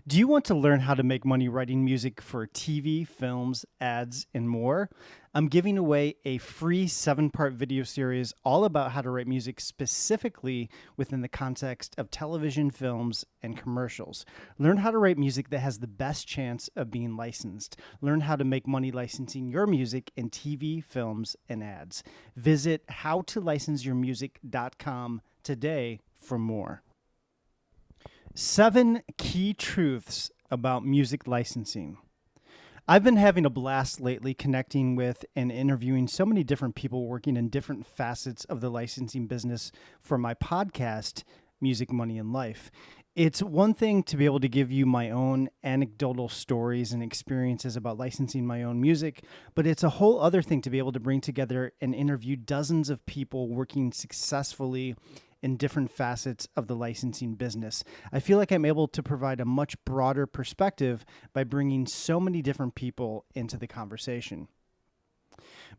Do you want to learn how to make money writing music for TV, films, ads, and more? I'm giving away a free 7-part video series all about how to write music specifically within the context of television, films, and commercials. Learn how to write music that has the best chance of being licensed. Learn how to make money licensing your music in TV, films, and ads. Visit howtolicenseyourmusic.com today for more. 7 key truths about music licensing. I've been having a blast lately connecting with and interviewing so many different people working in different facets of the licensing business for my podcast, Music, Money, and Life. It's one thing to be able to give you my own anecdotal stories and experiences about licensing my own music, but it's a whole other thing to be able to bring together and interview dozens of people working successfully in different facets of the licensing business. I feel like I'm able to provide a much broader perspective by bringing so many different people into the conversation.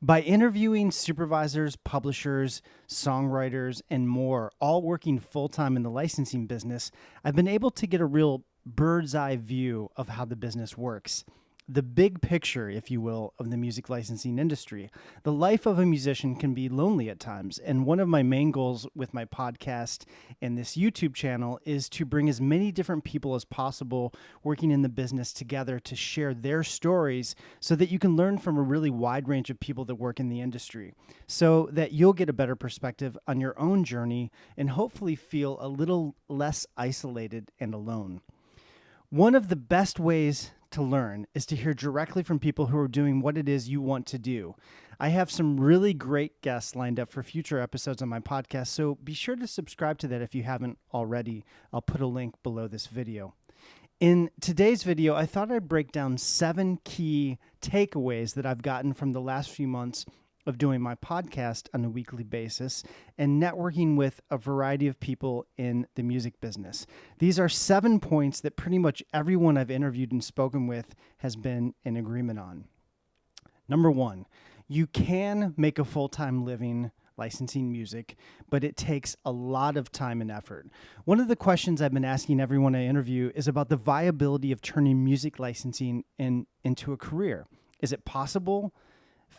By interviewing supervisors, publishers, songwriters, and more, all working full-time in the licensing business, I've been able to get a real bird's eye view of how the business works. The big picture, if you will, of the music licensing industry. The life of a musician can be lonely at times, and one of my main goals with my podcast and this YouTube channel is to bring as many different people as possible working in the business together to share their stories so that you can learn from a really wide range of people that work in the industry, so that you'll get a better perspective on your own journey and hopefully feel a little less isolated and alone. One of the best ways to learn is to hear directly from people who are doing what it is you want to do. I have some really great guests lined up for future episodes on my podcast, so be sure to subscribe to that if you haven't already. I'll put a link below this video. In today's video, I thought I'd break down 7 key takeaways that I've gotten from the last few months of doing my podcast on a weekly basis and networking with a variety of people in the music business. These are 7 points that pretty much everyone I've interviewed and spoken with has been in agreement on. Number 1, you can make a full-time living licensing music, but it takes a lot of time and effort. One of the questions I've been asking everyone I interview is about the viability of turning music licensing into a career. Is it possible?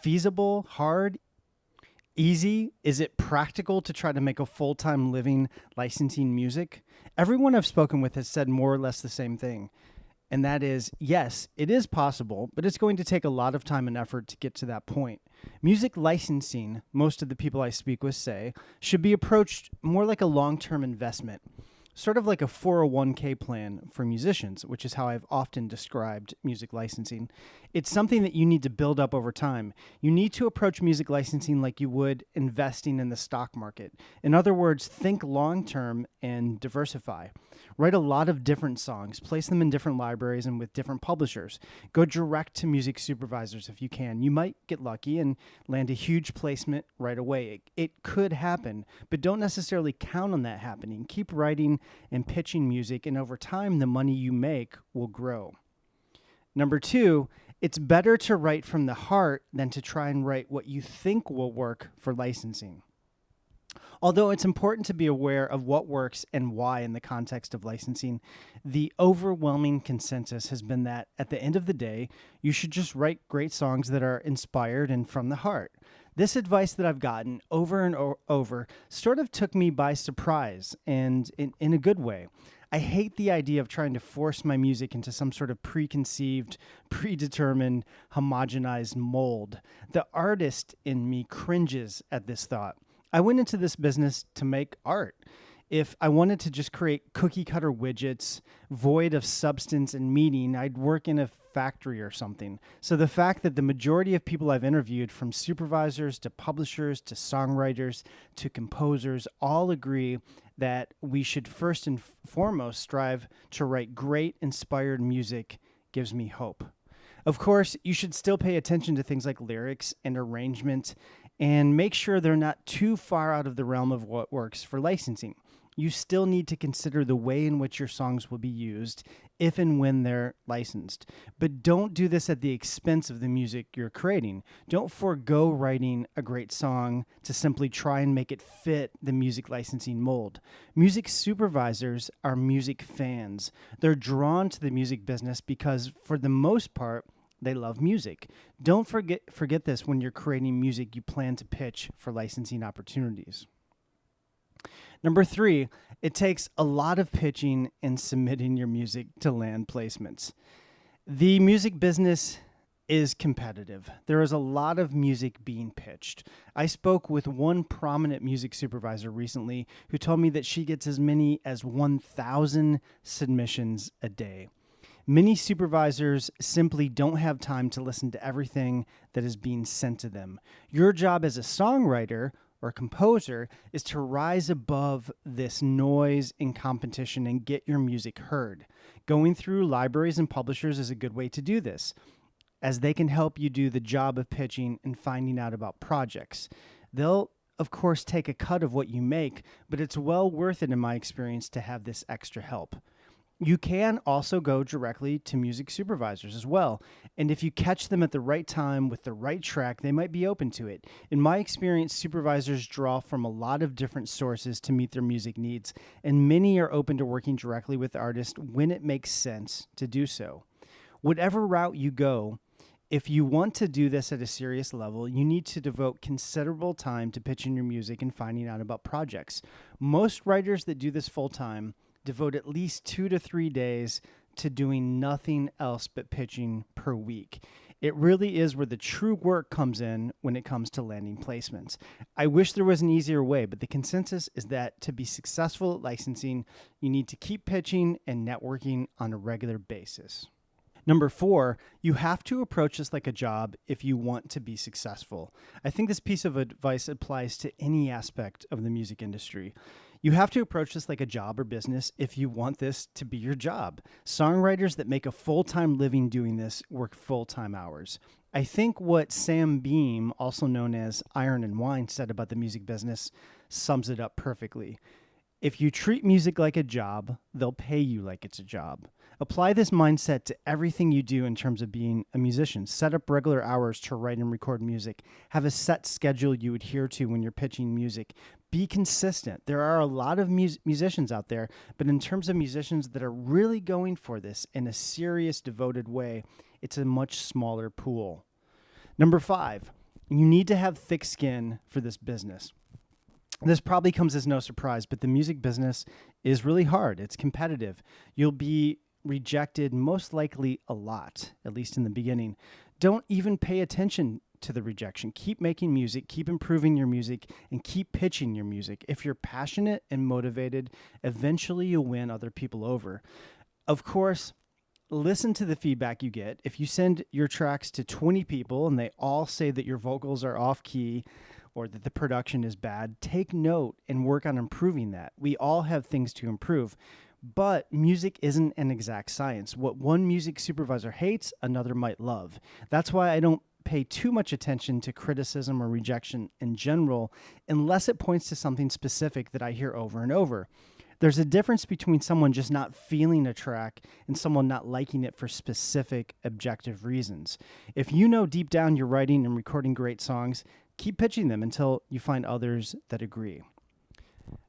Feasible, hard, easy? Is it practical to try to make a full-time living licensing music? Everyone I've spoken with has said more or less the same thing. And that is, yes, it is possible, but it's going to take a lot of time and effort to get to that point. Music licensing, most of the people I speak with say, should be approached more like a long-term investment. Sort of like a 401k plan for musicians, which is how I've often described music licensing. It's something that you need to build up over time. You need to approach music licensing like you would investing in the stock market. In other words, think long-term and diversify. Write a lot of different songs, place them in different libraries and with different publishers. Go direct to music supervisors if you can. You might get lucky and land a huge placement right away. It could happen, but don't necessarily count on that happening. Keep writing and pitching music, and over time, the money you make will grow. Number 2, it's better to write from the heart than to try and write what you think will work for licensing. Although it's important to be aware of what works and why in the context of licensing, the overwhelming consensus has been that at the end of the day, you should just write great songs that are inspired and from the heart. This advice that I've gotten over and over sort of took me by surprise, and in a good way. I hate the idea of trying to force my music into some sort of preconceived, predetermined, homogenized mold. The artist in me cringes at this thought. I went into this business to make art. If I wanted to just create cookie-cutter widgets, void of substance and meaning, I'd work in a factory or something. So the fact that the majority of people I've interviewed, from supervisors to publishers to songwriters to composers, all agree that we should first and foremost strive to write great, inspired music gives me hope. Of course, you should still pay attention to things like lyrics and arrangement and make sure they're not too far out of the realm of what works for licensing. you still need to consider the way in which your songs will be used if and when they're licensed. But don't do this at the expense of the music you're creating. Don't forego writing a great song to simply try and make it fit the music licensing mold. Music supervisors are music fans. They're drawn to the music business because, for the most part, they love music. Don't forget this when you're creating music you plan to pitch for licensing opportunities. Number 3, it takes a lot of pitching and submitting your music to land placements. The music business is competitive. There is a lot of music being pitched. I spoke with one prominent music supervisor recently who told me that she gets as many as 1,000 submissions a day. Many supervisors simply don't have time to listen to everything that is being sent to them. Your job as a songwriter or composer is to rise above this noise and competition and get your music heard. Going through libraries and publishers is a good way to do this, as they can help you do the job of pitching and finding out about projects. They'll, of course, take a cut of what you make, but it's well worth it in my experience to have this extra help. You can also go directly to music supervisors as well, and if you catch them at the right time with the right track, they might be open to it. In my experience, supervisors draw from a lot of different sources to meet their music needs, and many are open to working directly with artists when it makes sense to do so. Whatever route you go, if you want to do this at a serious level, you need to devote considerable time to pitching your music and finding out about projects. Most writers that do this full-time devote at least 2 to 3 days to doing nothing else but pitching per week. It really is where the true work comes in when it comes to landing placements. I wish there was an easier way, but the consensus is that to be successful at licensing, you need to keep pitching and networking on a regular basis. Number 4, you have to approach this like a job if you want to be successful. I think this piece of advice applies to any aspect of the music industry. You have to approach this like a job or business if you want this to be your job. Songwriters that make a full-time living doing this work full-time hours. I think what Sam Beam, also known as Iron and Wine, said about the music business sums it up perfectly. If you treat music like a job, they'll pay you like it's a job. Apply this mindset to everything you do in terms of being a musician. Set up regular hours to write and record music. Have a set schedule you adhere to when you're pitching music. Be consistent. There are a lot of musicians out there, but in terms of musicians that are really going for this in a serious, devoted way, it's a much smaller pool. Number 5, you need to have thick skin for this business. This probably comes as no surprise, but the music business is really hard. It's competitive. You'll be rejected most likely a lot, at least in the beginning. Don't even pay attention to the rejection. Keep making music, keep improving your music, and keep pitching your music. If you're passionate and motivated, eventually you'll win other people over. Of course, listen to the feedback you get. If you send your tracks to 20 people and they all say that your vocals are off key or that the production is bad, take note and work on improving that. We all have things to improve. But music isn't an exact science. What one music supervisor hates, another might love. That's why I don't pay too much attention to criticism or rejection in general, unless it points to something specific that I hear over and over. There's a difference between someone just not feeling a track and someone not liking it for specific objective reasons. If you know deep down you're writing and recording great songs, keep pitching them until you find others that agree.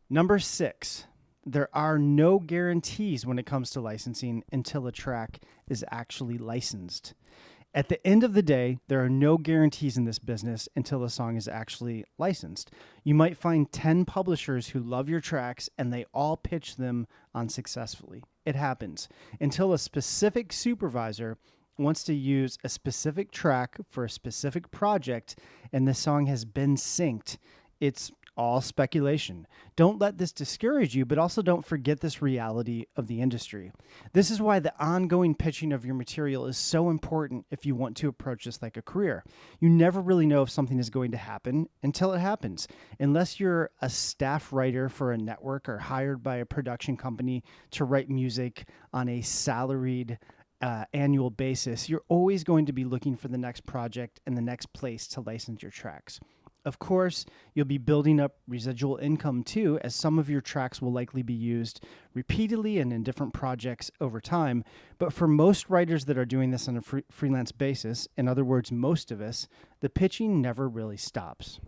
Number 6. There are no guarantees when it comes to licensing until a track is actually licensed. At the end of the day, there are no guarantees in this business until a song is actually licensed. You might find 10 publishers who love your tracks and they all pitch them unsuccessfully. It happens. Until a specific supervisor wants to use a specific track for a specific project and the song has been synced, it's all speculation. Don't let this discourage you, but also don't forget this reality of the industry. This is why the ongoing pitching of your material is so important if you want to approach this like a career. You never really know if something is going to happen until it happens. Unless you're a staff writer for a network or hired by a production company to write music on a salaried annual basis, you're always going to be looking for the next project and the next place to license your tracks. Of course, you'll be building up residual income too, as some of your tracks will likely be used repeatedly and in different projects over time. But for most writers that are doing this on a freelance basis, in other words, most of us, the pitching never really stops.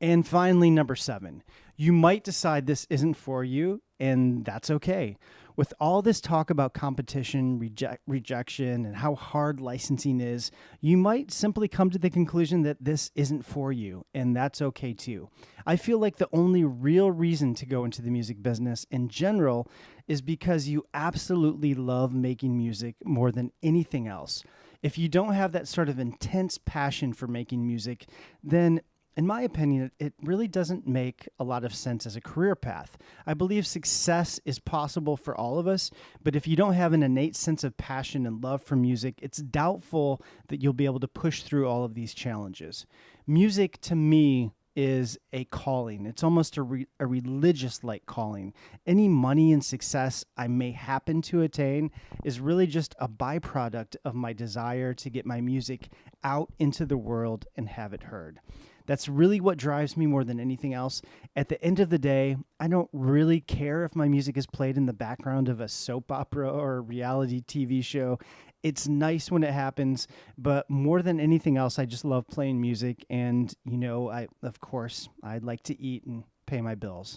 And finally, number 7, you might decide this isn't for you, and that's okay. With all this talk about competition, rejection, and how hard licensing is, you might simply come to the conclusion that this isn't for you, and that's okay too. I feel like the only real reason to go into the music business in general is because you absolutely love making music more than anything else. If you don't have that sort of intense passion for making music, then in my opinion, it really doesn't make a lot of sense as a career path. I believe success is possible for all of us, but if you don't have an innate sense of passion and love for music, it's doubtful that you'll be able to push through all of these challenges. Music, to me, is a calling. It's almost a religious-like calling. Any money and success I may happen to attain is really just a byproduct of my desire to get my music out into the world and have it heard. That's really what drives me more than anything else. At the end of the day, I don't really care if my music is played in the background of a soap opera or a reality TV show. It's nice when it happens, but more than anything else, I just love playing music. And, of course, I'd like to eat and pay my bills.